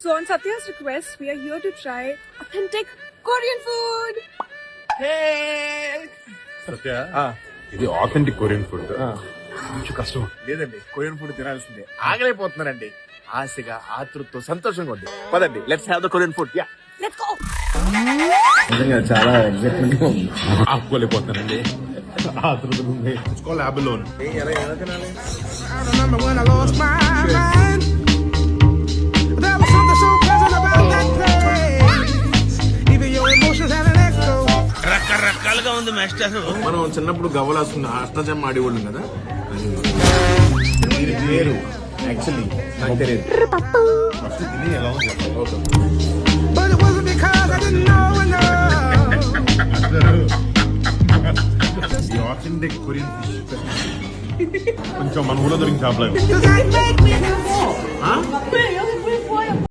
So on Satya's request, we are here to try authentic Korean food. సత్య ఇది authentic Korean food కొంచెం కష్టం. లేదండి, Korean food తినాల్సిందే. ఆగలేకపోతున్నానండి. ఆశగా ఆతృతతో సంతోషంగా ఉంది. పదండి, let's have the Korean food. Yeah, Let's go. నిజంగా చాలా ఎగ్జైట్మెంట్ గా ఉంది. ఆపుకోలేకపోతానండి. ఆతృతలు ఉంది. అబలోన్ ఎలా తినాలి? I remember when I lost my mind. There was something so pleasant about that place. Even your emotions had an echo. రకరకాలుగా ఉంది master. మనం చిన్నప్పుడు గవ్వలాసుకున్న అష్టజమ్మ ఆడేవాళ్ళం కదా. దీని పేరు యాక్చువల్లీ నాకు తెలియదు. ఫస్ట్ తిని ఎలా ఉంది చెప్పండి. But it wasn't because I didn't know enough. ఈ ఆథెంటిక్ కొరియన్ ఫిష్ కొంచెం మన ఊళ్ళో దొరికిన చేపలేదు. Does that make me